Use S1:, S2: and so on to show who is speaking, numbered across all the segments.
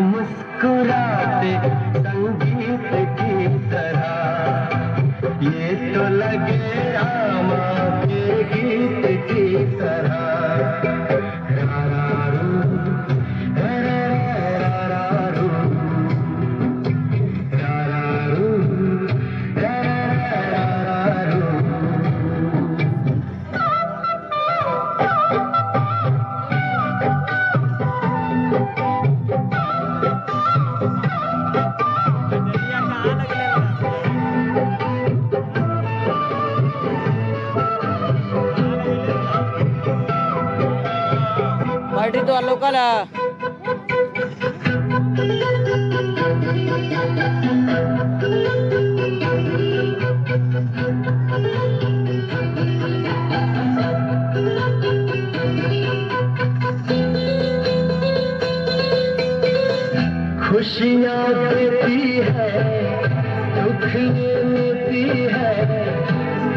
S1: मुस्कुराते संगीत की तरह, ये तो लगे आमा के गीत की तरह।
S2: पार्टी तो लोकल है।
S1: खुशियाँ देती है, दुख लेती है,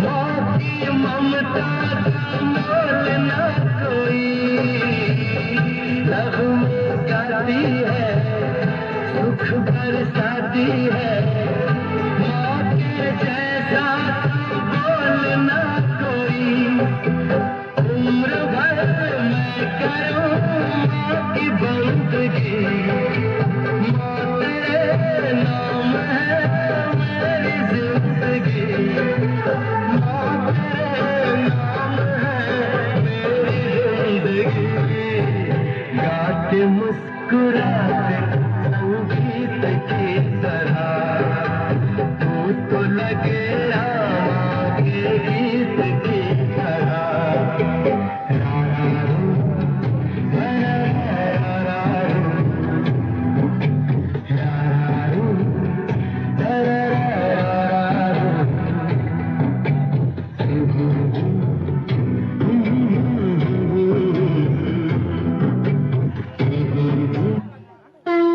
S1: माँ की ममता का मोल न कोई। लव में गाती है, सुख बरसाती है, माँ के जैसा बोल न कोई। उम्र भर मैं करूँ माँ की बंदगी, माँ